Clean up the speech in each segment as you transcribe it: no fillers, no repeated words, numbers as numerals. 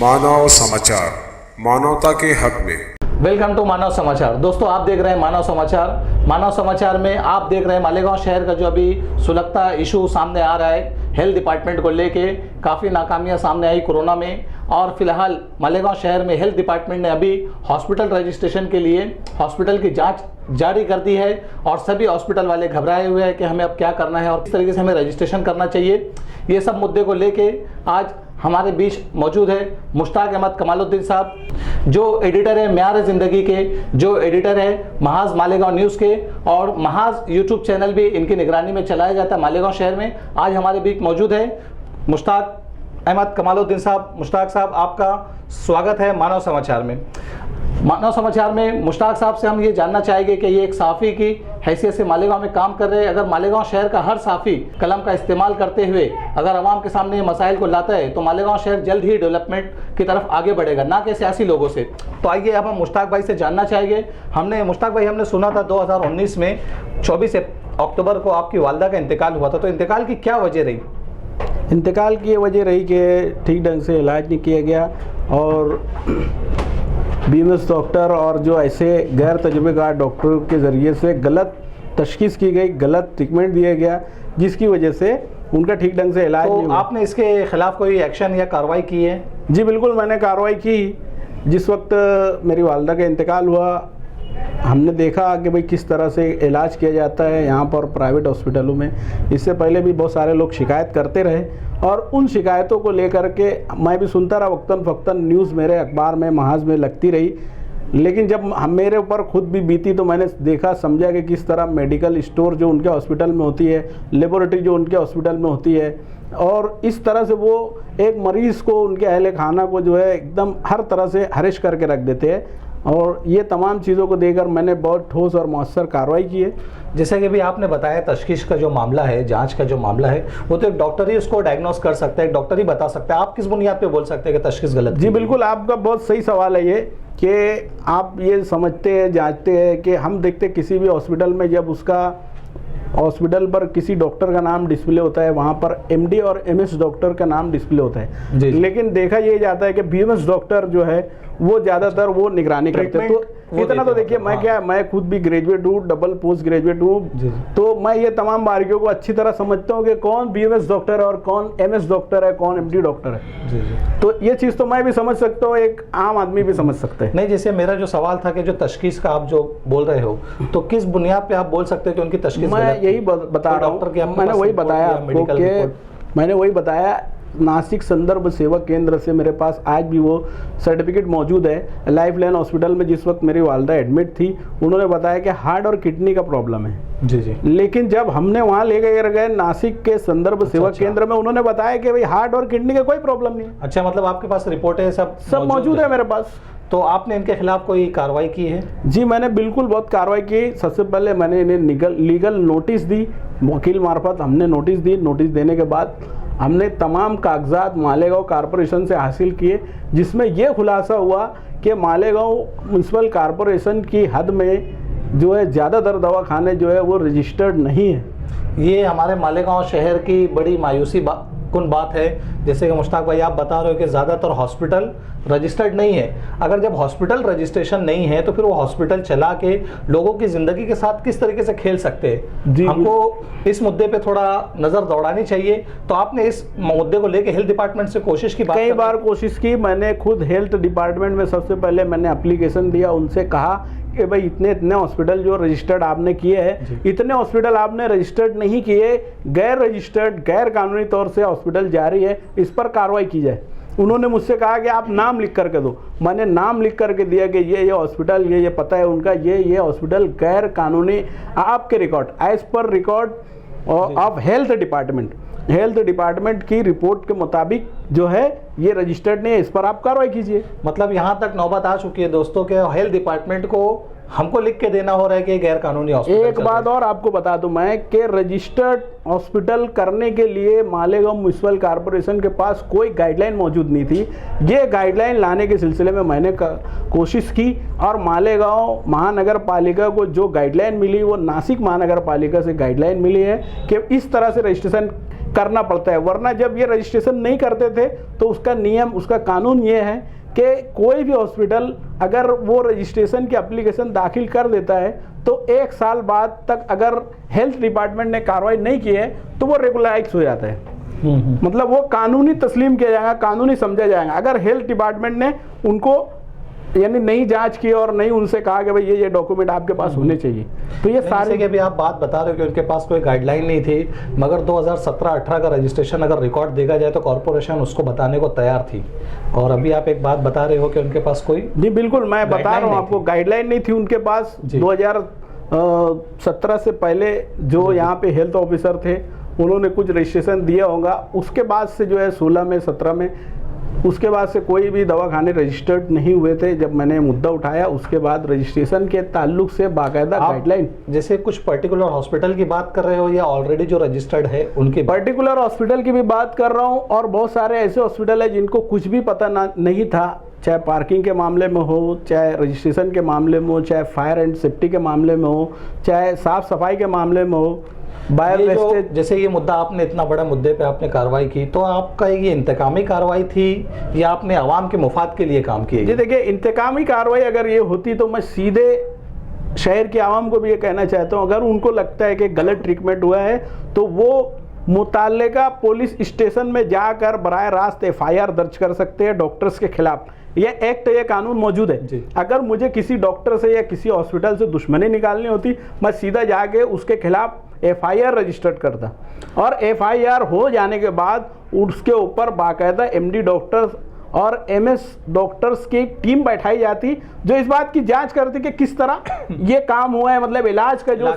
मानव समाचार, मानवता के हक में। वेलकम टू मानव समाचार। दोस्तों, आप देख रहे हैं मानव समाचार। मानव समाचार में आप देख रहे हैं मालेगांव शहर का जो अभी सुलगता इशू सामने आ रहा है हेल्थ डिपार्टमेंट को लेके। काफ़ी नाकामियां सामने आई कोरोना में, और फिलहाल मालेगांव शहर में हेल्थ डिपार्टमेंट ने अभी हॉस्पिटल रजिस्ट्रेशन के लिए हॉस्पिटल की जांच जारी कर दी है, और सभी हॉस्पिटल वाले घबराए हुए हैं कि हमें अब क्या करना है और किस तरीके से हमें रजिस्ट्रेशन करना चाहिए। ये सब मुद्दे को लेके आज हमारे बीच मौजूद है मुश्ताक अहमद कमालुद्दीन साहब, जो एडिटर है म्यार ज़िंदगी के, जो एडिटर है महाज मालेगांव न्यूज़ के, और महाज यूट्यूब चैनल भी इनकी निगरानी में चलाया जाता है मालेगांव शहर में। आज हमारे बीच मौजूद है मुश्ताक अहमद कमालुद्दीन साहब। मुश्ताक साहब, आपका स्वागत है मानव समाचार में। मानव समाचार में मुश्ताक साहब से हम ये जानना चाहेंगे कि ये एक सहाफ़ी की हैसियत से मालेगांव में काम कर रहे हैं। अगर मालेगांव शहर का हर सहाफ़ी कलम का इस्तेमाल करते हुए अगर आवाम के सामने ये मसाइल को लाता है तो मालेगांव शहर जल्द ही डेवलपमेंट की तरफ आगे बढ़ेगा, ना कि सियासी लोगों से। तो आइए अब हम मुश्ताक भाई से जानना चाहेंगे। मुश्ताक भाई, हमने सुना था 2019 में 24 अक्टूबर को आपकी वालदा का इंतकाल हुआ था, तो इंतकाल की क्या वजह रही? इंतकाल की ये वजह रही कि ठीक ढंग से इलाज नहीं किया गया, और बीएमएस डॉक्टर और जो ऐसे गैर तजुर्बेकार डॉक्टर के ज़रिए से गलत तशखीस की गई, गलत ट्रीटमेंट दिया गया, जिसकी वजह से उनका ठीक ढंग से इलाज नहीं हुआ। आपने इसके खिलाफ कोई एक्शन या कार्रवाई की है? जी बिल्कुल, मैंने कार्रवाई की। जिस वक्त मेरी वालदा का इंतकाल हुआ, हमने देखा कि भाई किस तरह से इलाज किया जाता है यहाँ पर प्राइवेट हॉस्पिटलों में। इससे पहले भी बहुत सारे लोग शिकायत करते रहे, और उन शिकायतों को लेकर के मैं भी सुनता रहा। वक्तन फ़क्तन न्यूज़ मेरे अखबार में महाज में लगती रही, लेकिन जब मेरे ऊपर खुद भी बीती तो मैंने देखा समझा कि किस तरह मेडिकल स्टोर जो उनके हॉस्पिटल में होती है, लेबोरेटरी जो उनके हॉस्पिटल में होती है, और इस तरह से वो एक मरीज़ को, उनके अहले खाना को जो है एकदम हर तरह से हरिश करके रख देते हैं। और ये तमाम चीज़ों को देखकर मैंने बहुत ठोस और मौसर कार्रवाई की है। जैसे कि भी आपने बताया, तशखीस का जो मामला है, जांच का जो मामला है, वो तो एक डॉक्टर ही उसको डायग्नोस कर सकता है, एक डॉक्टर ही बता सकता है। आप किस बुनियाद पे बोल सकते हैं कि तशखीस गलत? जी बिल्कुल, आपका बहुत सही सवाल है ये, कि आप ये समझते हैं, जांचते हैं कि हम देखते किसी भी हॉस्पिटल में जब उसका हॉस्पिटल पर किसी डॉक्टर का नाम डिस्प्ले होता है, वहाँ पर एमडी और एमएस डॉक्टर का नाम डिस्प्ले होता है जी। लेकिन देखा ये जाता है कि बीएमएस डॉक्टर जो है वो ज़्यादातर वो निगरानी करते हैं। तो इतना तो देखिए, मैं खुद भी ग्रेजुएट हूँ, डबल पोस्ट ग्रेजुएट हूँ, तो मैं ये तमाम बारीकियों को अच्छी तरह समझता हूँ कि कौन बीएमएस डॉक्टर है और कौन एमएस डॉक्टर है, कौन एमडी डॉक्टर है। जी। तो ये चीज़ तो मैं भी समझ सकता हूँ, एक आम आदमी भी समझ सकता है। नहीं, जैसे मेरा जो सवाल था कि जो तशखीस का आप जो बोल रहे हो, तो किस बुनियाद पे आप बोल सकते हैं कि उनकी तशखीस? मैं यही बता रहा हूँ, मैंने वही बताया आपको कि मैंने वही बताया, नासिक संदर्भ सेवा केंद्र से मेरे पास आज भी वो सर्टिफिकेट मौजूद है। लाइफ लाइन हॉस्पिटल में जिस वक्त मेरी वालदा एडमिट थी, उन्होंने बताया कि हार्ट और किडनी का प्रॉब्लम है। जी जी। लेकिन जब हमने वहाँ ले गए नासिक के संदर्भ सेवा केंद्र में, उन्होंने बताया कि भाई हार्ट और किडनी का कोई प्रॉब्लम नहीं। अच्छा, मतलब आपके पास रिपोर्ट है, सब मौजूद है मेरे पास। तो आपने इनके खिलाफ कोई कार्रवाई की है? जी मैंने बिल्कुल बहुत कार्रवाई की। सबसे पहले मैंने इन्हें लीगल नोटिस दी, वकील मार्फत हमने नोटिस दी। नोटिस देने के बाद हमने तमाम कागजात मालेगांव कॉरपोरेशन से हासिल किए, जिसमें यह खुलासा हुआ कि मालेगांव म्यूनसिपल कॉरपोरेशन की हद में जो है ज़्यादातर दवाखाने जो है वो रजिस्टर्ड नहीं है। ये हमारे मालेगांव शहर की बड़ी मायूसी कुन बात है। जैसे कि मुश्ताक भाई आप बता रहे हो कि ज़्यादातर हॉस्पिटल रजिस्टर्ड नहीं है। अगर जब हॉस्पिटल रजिस्ट्रेशन नहीं है तो फिर वो हॉस्पिटल चला के लोगों की ज़िंदगी के साथ किस तरीके से खेल सकते हैं? हमको इस मुद्दे पे थोड़ा नज़र दौड़ानी चाहिए। तो आपने इस मुद्दे को लेके हेल्थ डिपार्टमेंट से कोशिश की? कई बार कोशिश की मैंने खुद। हेल्थ डिपार्टमेंट में सबसे पहले मैंने एप्लीकेशन दिया, उनसे कहा कि भाई इतने हॉस्पिटल जो रजिस्टर्ड आपने किए हैं, इतने हॉस्पिटल आपने रजिस्टर्ड नहीं किए, गैर रजिस्टर्ड गैर कानूनी तौर से हॉस्पिटल जारी है, इस पर कार्रवाई की जाए। उन्होंने मुझसे कहा कि आप नाम लिख करके दो। मैंने नाम लिख करके दिया कि ये हॉस्पिटल, ये पता है उनका, ये हॉस्पिटल गैर कानूनी आपके रिकॉर्ड एज पर रिकॉर्ड ऑफ हेल्थ डिपार्टमेंट की रिपोर्ट के मुताबिक जो है ये रजिस्टर्ड नहीं है, इस पर आप कार्रवाई कीजिए। मतलब यहाँ तक नौबत आ चुकी है दोस्तों के हेल्थ डिपार्टमेंट को हमको लिख के देना हो रहा है कि गैर कानूनी हॉस्पिटल एक बात और आपको बता दूं मैं कि रजिस्टर्ड हॉस्पिटल करने के लिए मालेगांव म्यूनिसिपल कॉरपोरेशन के पास कोई गाइडलाइन मौजूद नहीं थी। ये गाइडलाइन लाने के सिलसिले में मैंने कोशिश की और मालेगांव महानगर पालिका को जो गाइडलाइन मिली वो नासिक महानगर पालिका से गाइडलाइन मिली है कि इस तरह से रजिस्ट्रेशन करना पड़ता है, वरना जब ये रजिस्ट्रेशन नहीं करते थे तो उसका नियम, उसका कानून ये है कि कोई भी हॉस्पिटल अगर वो रजिस्ट्रेशन की एप्लीकेशन दाखिल कर देता है तो 1 साल बाद तक अगर हेल्थ डिपार्टमेंट ने कार्रवाई नहीं की है तो वो रेगुलराइज हो जाता है। मतलब वो कानूनी तस्लीम किया जाएगा, कानूनी समझा जाएगा। अगर हेल्थ डिपार्टमेंट ने उनको यानी नहीं जांच की और नहीं उनसे कहा कि भाई ये डॉक्यूमेंट आपके पास होने चाहिए, तो ये सारे के भी आप बात बता रहे हो कि उनके पास कोई गाइडलाइन नहीं थी, मगर 2017-18 का रजिस्ट्रेशन अगर रिकॉर्ड देखा जाए तो कॉर्पोरेशन उसको बताने को तैयार थी। और अभी आप एक बात बता रहे हो कि उनके पास कोई, जी बिल्कुल, मैं बता रहा हूँ आपको, गाइडलाइन नहीं थी उनके पास। 2017 से पहले जो यहाँ पे हेल्थ ऑफिसर थे उन्होंने कुछ रजिस्ट्रेशन दिया होगा, उसके बाद से जो है 16 में 17 में उसके बाद से कोई भी दवाखाने रजिस्टर्ड नहीं हुए थे। जब मैंने मुद्दा उठाया उसके बाद रजिस्ट्रेशन के ताल्लुक से बाकायदा गाइडलाइन, जैसे कुछ पर्टिकुलर हॉस्पिटल की बात कर रहे हो या ऑलरेडी जो रजिस्टर्ड है उनकी? पर्टिकुलर हॉस्पिटल की भी बात कर रहा हूँ और बहुत सारे ऐसे हॉस्पिटल है जिनको कुछ भी पता नहीं था, चाहे पार्किंग के मामले में हो, चाहे रजिस्ट्रेशन के मामले में हो, चाहे फायर एंड सेफ्टी के मामले में हो, चाहे साफ सफाई के मामले में हो, बायो वेस्टेज। जैसे ये मुद्दा आपने इतना बड़ा मुद्दे पे आपने कार्रवाई की, तो आपका ये इंतकामी कार्रवाई थी या आपने आवाम के मुफाद के लिए काम किया? जी देखिए, इंतकामी कार्रवाई अगर ये होती तो मैं सीधे शहर के आवाम को भी ये कहना चाहता हूँ, अगर उनको लगता है कि गलत ट्रीटमेंट हुआ है तो वो मुताल्लिका पुलिस स्टेशन में जाकर बराह रास्त FIR दर्ज कर सकते हैं डॉक्टर्स के खिलाफ। ये एक्ट, ये कानून मौजूद है। अगर मुझे किसी डॉक्टर से या किसी हॉस्पिटल से दुश्मनी निकालनी होती, मैं सीधा जाके उसके खिलाफ FIR रजिस्टर्ड करता और FIR हो जाने के बाद उसके ऊपर बाकायदा MD डॉक्टर्स और MS डॉक्टर्स की टीम बैठाई जाती जो इस बात की जांच करती कि किस तरह ये काम हुआ है, मतलब इलाज का जो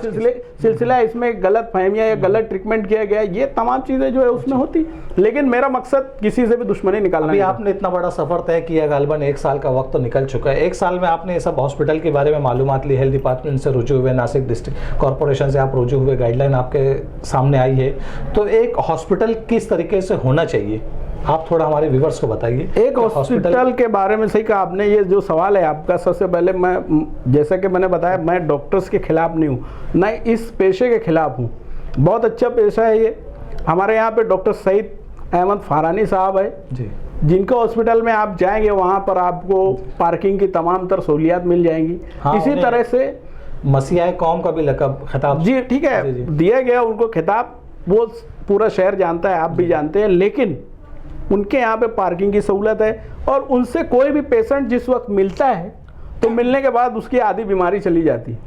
सिलसिला है इसमें गलत फहमियाँ या गलत ट्रीटमेंट किया गया, ये तमाम चीज़ें जो है उसमें होती। लेकिन मेरा मकसद किसी से भी दुश्मनी निकालना। अभी आपने इतना बड़ा सफ़र तय किया, गालिबन 1 साल का वक्त तो निकल चुका है। 1 साल में आपने ये सब हॉस्पिटल के बारे में मालूमात ली, हेल्थ डिपार्टमेंट से रुजू हुए, नासिक डिस्ट्रिक्ट कॉर्पोरेशन से आप रुजू हुए, गाइडलाइन आपके सामने आई है, तो एक हॉस्पिटल किस तरीके से होना चाहिए आप थोड़ा हमारे व्यूअर्स को बताइए। एक हॉस्पिटल के बारे में सही कहा आपने, ये जो सवाल है आपका, सबसे पहले मैं, जैसा कि मैंने बताया, मैं डॉक्टर्स के खिलाफ नहीं हूँ, मैं इस पेशे के खिलाफ हूँ। बहुत अच्छा पेशा है ये। हमारे यहाँ पे डॉक्टर सईद अहमद फारानी साहब है जी, जिनका हॉस्पिटल में आप जाएंगे वहाँ पर आपको पार्किंग की तमाम तर सहूलियात मिल जाएंगी। इसी तरह से मसीहा कौम का भी लक़ब, खिताब, जी ठीक है, दिया गया उनको खिताब, वो पूरा शहर जानता है, आप भी जानते हैं। लेकिन उनके यहाँ पे पार्किंग की सहूलत है और उनसे कोई भी पेशेंट जिस वक्त मिलता है तो मिलने के बाद उसकी आधी बीमारी चली जाती है।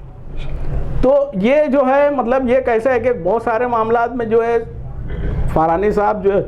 तो ये जो है, मतलब ये कैसा है कि बहुत सारे मामलात में जो है फारानी साहब जो है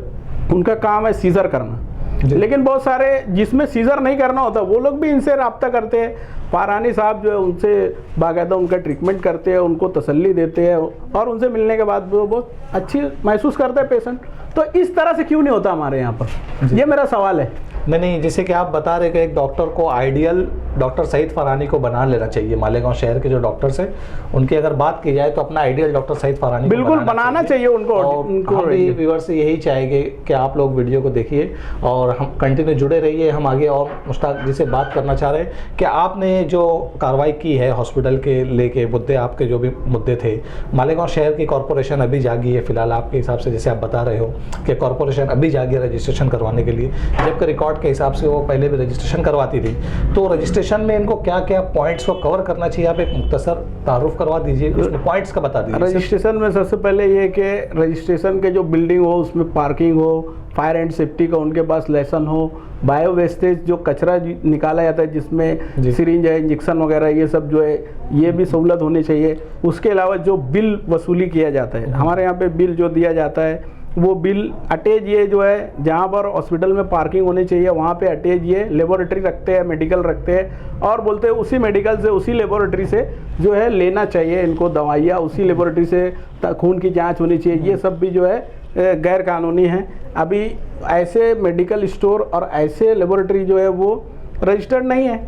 उनका काम है सीजर करना, लेकिन बहुत सारे जिसमें सीजर नहीं करना होता वो लोग भी इनसे रब्ता करते हैं। फारानी साहब जो है उनसे बाकायदा उनका ट्रीटमेंट करते हैं, उनको तसल्ली देते हैं और उनसे मिलने के बाद वो बहुत अच्छी महसूस करता है पेशेंट। तो इस तरह से क्यों नहीं होता हमारे यहाँ पर, ये मेरा सवाल है। नहीं, जैसे कि आप बता रहे कि एक डॉक्टर को आइडियल डॉक्टर सईद फरानी को बना लेना चाहिए। मालेगांव शहर के जो डॉक्टर्स हैं उनकी अगर बात की जाए तो अपना आइडियल डॉक्टर सईद फरानी बिल्कुल बनाना चाहिए उनको। हम भी व्यूअर्स से यही चाहेंगे कि आप लोग वीडियो को देखिए और हम कंटिन्यू जुड़े रहिए। हम आगे और मुश्ताक जी से बात करना चाह रहे हैं कि आपने जो कार्रवाई की है हॉस्पिटल के लेके मुद्दे, आपके जो भी मुद्दे थे, मालेगांव शहर की कॉरपोरेशन अभी जागी है फिलहाल आपके हिसाब से, जैसे आप बता रहे हो कि कॉरपोरेशन अभी जागी है रजिस्ट्रेशन करवाने के लिए, जबकि रिकॉर्ड के हिसाब से वो पहले भी रजिस्ट्रेशन करवाती थी। तो रजिस्ट्रेशन में इनको क्या क्या पॉइंट्स को कवर करना चाहिए, आप एक मुख्तसर तारुफ करवा दीजिए, उसमें पॉइंट्स का बता दीजिए। रजिस्ट्रेशन में सबसे पहले ये कि रजिस्ट्रेशन के जो बिल्डिंग हो उसमें पार्किंग हो, फायर एंड सेफ्टी का उनके पास लाइसेंस हो, बायो वेस्टेज जो कचरा निकाला जाता है जिसमें सिरिंज है, इंजेक्शन वगैरह, ये सब जो है ये भी सहूलत होनी चाहिए। उसके अलावा जो बिल वसूली किया जाता है, हमारे यहाँ पे बिल जो दिया जाता है वो बिल अटैच, ये जो है जहाँ पर हॉस्पिटल में पार्किंग होनी चाहिए वहाँ पे अटैच ये लेबोरेटरी रखते हैं, मेडिकल रखते हैं और बोलते हैं उसी मेडिकल से, उसी लेबोरेटरी से जो है लेना चाहिए इनको दवाइयाँ, उसी लेबोरेटरी से खून की जांच होनी चाहिए। ये सब भी जो है गैर कानूनी है। अभी ऐसे मेडिकल स्टोर और ऐसे लेबोरेटरी जो है वो रजिस्टर्ड नहीं है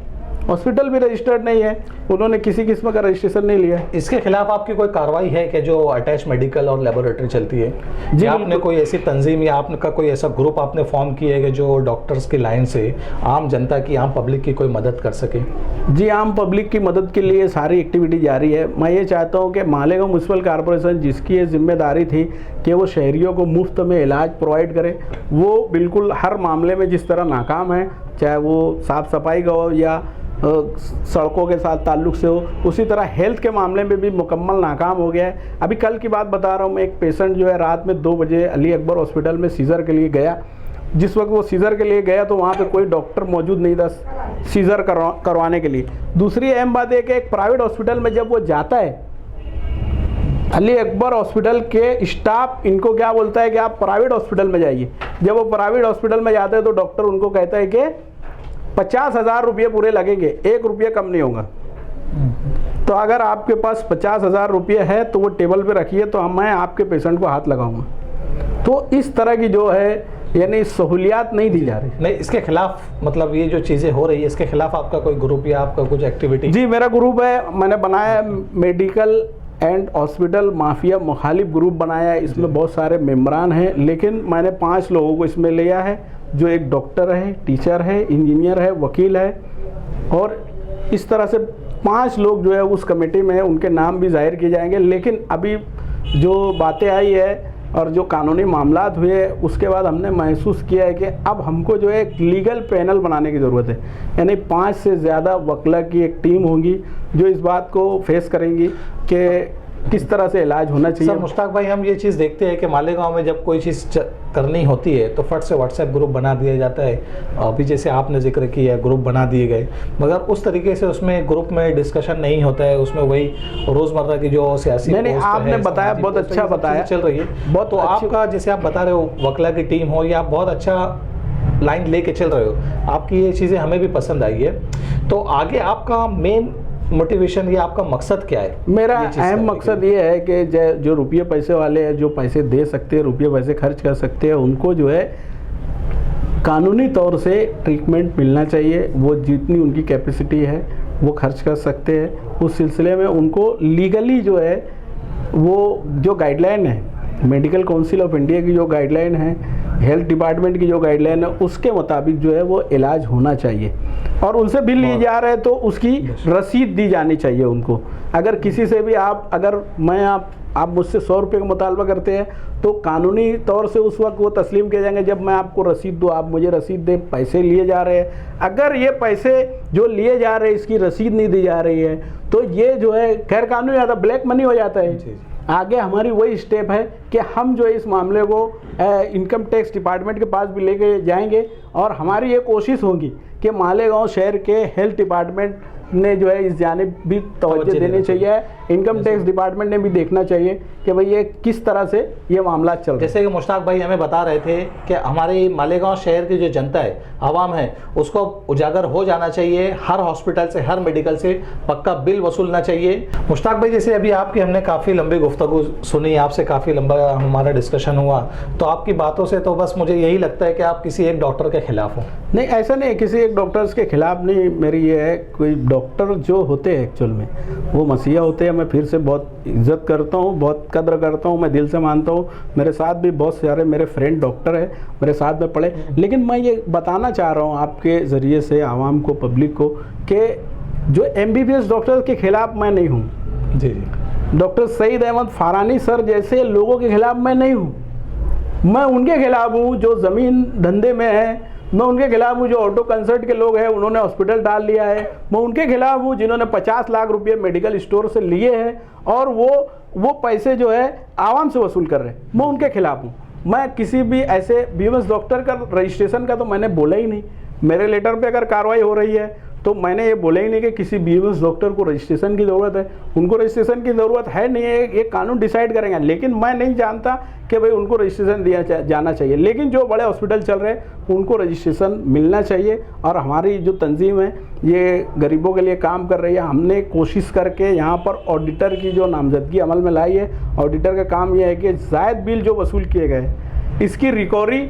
हॉस्पिटल भी रजिस्टर्ड नहीं है, उन्होंने किसी किस्म का रजिस्ट्रेशन नहीं लिया है। इसके खिलाफ आपकी कोई कार्रवाई है कि जो अटैच मेडिकल और लेबोरेटरी चलती है जी, या आपने बिल्कुल। कोई ऐसी तंजीम या आपका कोई ऐसा ग्रुप आपने फॉर्म किया है कि जो डॉक्टर्स की लाइन से आम जनता की, आम पब्लिक की कोई मदद कर सके? जी, आम पब्लिक की मदद के लिए सारी एक्टिविटी जारी है। मैं ये चाहता हूँ कि मालेगांव म्यूनसिपल कॉर्पोरेशन, जिसकी ये जिम्मेदारी थी कि वो शहरियों को मुफ्त में इलाज प्रोवाइड करे, वो बिल्कुल हर मामले में जिस तरह नाकाम है, चाहे वो साफ़ सफाई का हो या सड़कों के साथ ताल्लुक़ से हो, उसी तरह हेल्थ के मामले में भी मुकम्मल नाकाम हो गया है। अभी कल की बात बता रहा हूँ मैं, एक पेशेंट जो है रात में 2 बजे अली अकबर हॉस्पिटल में सीज़र के लिए गया। जिस वक्त वो सीज़र के लिए गया तो वहाँ पे कोई डॉक्टर मौजूद नहीं था सीज़र करवाने के लिए। दूसरी अहम बात है कि एक प्राइवेट हॉस्पिटल में जब वो जाता है, अली अकबर हॉस्पिटल के स्टाफ इनको क्या बोलता है कि आप प्राइवेट हॉस्पिटल में जाइए। जब वो प्राइवेट हॉस्पिटल में जाते हैं तो डॉक्टर उनको कहता है कि 50,000 रुपये पूरे लगेंगे, 1 रुपये कम नहीं होगा। तो अगर आपके पास 50,000 रुपये है तो वो टेबल पे रखिए, तो मैं आपके पेशेंट को हाथ लगाऊंगा। तो इस तरह की जो है यानी सहूलियात नहीं दी जा रही। नहीं, इसके खिलाफ मतलब ये जो चीज़ें हो रही है, इसके खिलाफ आपका कोई ग्रुप या आपका कुछ एक्टिविटी? जी, मेरा ग्रुप है, मैंने बनाया मेडिकल एंड हॉस्पिटल माफिया मुखालिफ ग्रुप बनाया है। इसमें बहुत सारे मेम्बरान हैं, लेकिन मैंने 5 लोगों को इसमें लिया है, जो एक डॉक्टर है, टीचर है, इंजीनियर है, वकील है, और इस तरह से 5 लोग जो है उस कमेटी में है। उनके नाम भी जाहिर किए जाएंगे। लेकिन अभी जो बातें आई है और जो कानूनी मामलात हुए, उसके बाद हमने महसूस किया है कि अब हमको जो है एक लीगल पैनल बनाने की ज़रूरत है। यानी 5 से ज़्यादा वकीला की एक टीम होगी जो इस बात को फेस करेंगी कि किस तरह से इलाज होना चाहिए। सर मुश्ताक भाई, हम ये चीज़ देखते हैं कि मालेगांव में जब कोई चीज़ करनी होती है तो फट से व्हाट्सएप ग्रुप बना दिया जाता है। अभी जैसे आपने जिक्र किया, ग्रुप बना दिए गए, मगर उस तरीके से उसमें ग्रुप में डिस्कशन नहीं होता है। उसमें वही रोज़मर्रा की जो सियासी नहीं, आपने बताया, बहुत अच्छा बताया, चल रही है बहुत। तो आपका जैसे आप बता रहे हो वकला की टीम हो, या आप बहुत अच्छा लाइन लेके चल रहे हो, आपकी ये चीज़ें हमें भी पसंद आई है। तो आगे आपका मेन मोटिवेशन या आपका मकसद क्या है? मेरा अहम मकसद ये है कि जो रुपये पैसे वाले हैं, जो पैसे दे सकते हैं, रुपये पैसे खर्च कर सकते हैं, उनको जो है कानूनी तौर से ट्रीटमेंट मिलना चाहिए। वो जितनी उनकी कैपेसिटी है वो खर्च कर सकते हैं। उस सिलसिले में उनको लीगली जो है वो जो गाइडलाइन है, मेडिकल काउंसिल ऑफ इंडिया की जो गाइडलाइन है, हेल्थ डिपार्टमेंट की जो गाइडलाइन है, उसके मुताबिक जो है वो इलाज होना चाहिए। और उनसे बिल लिए जा रहे हैं तो उसकी रसीद दी जानी चाहिए उनको। अगर किसी से भी आप मुझसे 100 रुपये का मुतालबा करते हैं तो कानूनी तौर से उस वक्त वो तस्लीम किए जाएंगे जब मैं आपको रसीद दूँ, आप मुझे रसीद दें। पैसे लिए जा रहे हैं, अगर ये पैसे जो लिए जा रहे हैं इसकी रसीद नहीं दी जा रही है तो ये जो है गैर कानूनी आता, ब्लैक मनी हो जाता है। आगे हमारी वही स्टेप है कि हम जो इस मामले को इनकम टैक्स डिपार्टमेंट के पास भी लेके जाएंगे, और हमारी ये कोशिश होगी कि मालेगांव शहर के हेल्थ डिपार्टमेंट ने जो है इस जानिब भी तवज्जो देनी चाहिए। इनकम टैक्स डिपार्टमेंट ने भी देखना चाहिए कि भाई ये किस तरह से ये मामला चल रहा है। जैसे कि मुश्ताक भाई हमें बता रहे थे कि हमारे मालेगांव शहर की जो जनता है, आवाम है, उसको उजागर हो जाना चाहिए। हर हॉस्पिटल से, हर मेडिकल से पक्का बिल वसूलना चाहिए। मुश्ताक भाई, जैसे अभी आपकी हमने काफ़ी लंबी गुफ्तगू सुनी, आपसे काफ़ी लंबा हमारा डिस्कशन हुआ, तो आपकी बातों से तो बस मुझे यही लगता है कि आप किसी एक डॉक्टर के खिलाफ हो। नहीं, ऐसा नहीं है, किसी एक डॉक्टर्स के खिलाफ नहीं। मेरी ये है, कोई डॉक्टर जो होते हैं एक्चुअल में वो मसीहा होते हैं। मैं फिर से बहुत इज्जत करता हूँ, बहुत कद्र करता हूँ, मैं दिल से मानता हूँ। मेरे साथ भी बहुत सारे मेरे फ्रेंड डॉक्टर हैं, मेरे साथ में पढ़े। लेकिन मैं ये बताना चाह रहा हूँ आपके ज़रिए से आवाम को, पब्लिक को, कि जो MBBS डॉक्टर के खिलाफ मैं नहीं हूँ। जी जी। डॉक्टर सईद अहमद फारानी सर जैसे लोगों के खिलाफ मैं नहीं हूँ। मैं उनके खिलाफ हूँ जो ज़मीन धंधे में है। मैं उनके खिलाफ हूँ जो ऑटो कंसल्ट के लोग हैं, उन्होंने हॉस्पिटल डाल लिया है। मैं उनके खिलाफ हूँ जिन्होंने 50 लाख रुपए मेडिकल स्टोर से लिए हैं और वो पैसे जो है आवाम से वसूल कर रहे हैं। मैं उनके खिलाफ हूँ। मैं किसी भी ऐसे BMS डॉक्टर का रजिस्ट्रेशन का तो मैंने बोला ही नहीं। मेरे लेटर पे अगर कार्रवाई हो रही है तो मैंने ये बोला ही नहीं कि किसी BMS डॉक्टर को रजिस्ट्रेशन की ज़रूरत है। उनको रजिस्ट्रेशन की ज़रूरत है नहीं है, ये कानून डिसाइड करेंगे। लेकिन मैं नहीं जानता कि भाई उनको रजिस्ट्रेशन दिया जाना चाहिए। लेकिन जो बड़े हॉस्पिटल चल रहे हैं उनको रजिस्ट्रेशन मिलना चाहिए। और हमारी जो तंजीम है ये गरीबों के लिए काम कर रही है। हमने कोशिश करके यहाँ पर ऑडिटर की जो नामजदगी अमल में लाई है। ऑडिटर का काम यह है कि ज़ायद बिल जो वसूल किए गए इसकी रिकवरी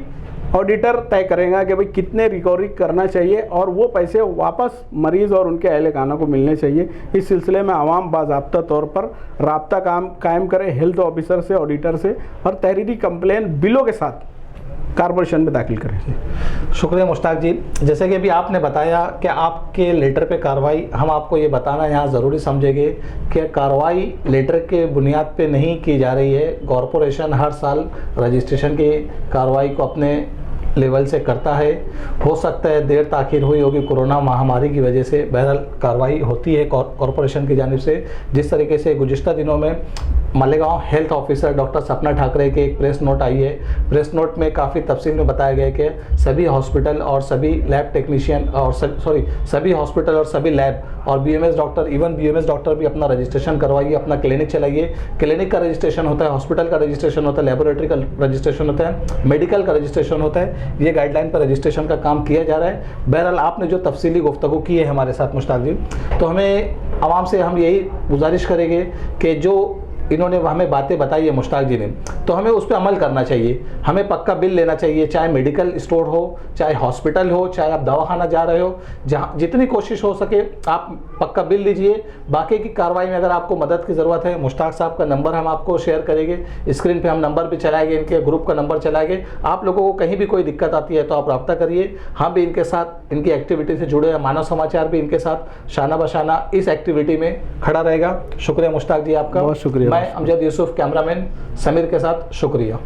ऑडिटर तय करेगा कि भाई कितने रिकवरी करना चाहिए और वो पैसे वापस मरीज़ और उनके अहल खाना को मिलने चाहिए। इस सिलसिले में आवाम बाज़ाब्ता तौर पर राब्ता कायम करे हेल्थ ऑफिसर से, ऑडिटर से, और तहरीरी कंप्लेन बिलों के साथ कॉर्पोरेशन में दाखिल करें। शुक्रिया मुश्ताक जी। जैसे कि अभी आपने बताया कि आपके लेटर पे कार्रवाई, हम आपको ये बताना यहाँ ज़रूरी समझेंगे कि कार्रवाई लेटर के बुनियाद पे नहीं की जा रही है। कॉरपोरेशन हर साल रजिस्ट्रेशन की कार्रवाई को अपने लेवल से करता है। हो सकता है देर ताखिर हुई होगी कोरोना महामारी की वजह से, बहरहाल कार्रवाई होती है कॉरपोरेशन की जानिब से। जिस तरीके से गुज़िश्ता दिनों में मालेगांव हेल्थ ऑफिसर डॉक्टर सपना ठाकरे के एक प्रेस नोट आई है। प्रेस नोट में काफ़ी तफसील में बताया गया कि सभी हॉस्पिटल और सभी लैब टेक्नीशियन और सभी हॉस्पिटल और सभी लैब और BMS doctor, even BMS doctor भी अपना रजिस्ट्रेशन करवाइए, अपना क्लिनिक चलाइए। क्लिनिक का रजिस्ट्रेशन होता है, हॉस्पिटल का रजिस्ट्रेशन होता है, लेबोरेटरी का रजिस्ट्रेशन होता है, मेडिकल का रजिस्ट्रेशन होता है। ये गाइडलाइन पर रजिस्ट्रेशन का काम किया जा रहा है। बहरहाल आपने जो तफसीली गुफ्तगू की है हमारे साथ मुश्ताक जी, तो हमें आवाम से हम यही गुजारिश करेंगे कि जो इन्होंने हमें बातें बताई है मुश्ताक जी ने, तो हमें उस पर अमल करना चाहिए। हमें पक्का बिल लेना चाहिए, चाहे मेडिकल स्टोर हो, चाहे हॉस्पिटल हो, चाहे आप दवाखाना जा रहे हो, जहाँ जितनी कोशिश हो सके आप पक्का बिल लीजिए। बाकी की कार्रवाई में अगर आपको मदद की ज़रूरत है, मुश्ताक साहब का नंबर हम आपको शेयर करेंगे, स्क्रीन पे हम नंबर भी चलाएंगे, इनके ग्रुप का नंबर चलाएंगे। आप लोगों को कहीं भी कोई दिक्कत आती है तो आप रब्ता करिए। हम भी इनके साथ, इनकी एक्टिविटी से जुड़े हैं, मानव समाचार भी इनके साथ शाना बशाना इस एक्टिविटी में खड़ा रहेगा। शुक्रिया मुश्ताक जी आपका। बहुत शुक्रिया। मैं अमजद यूसुफ, कैमरामैन समीर के साथ, शुक्रिया।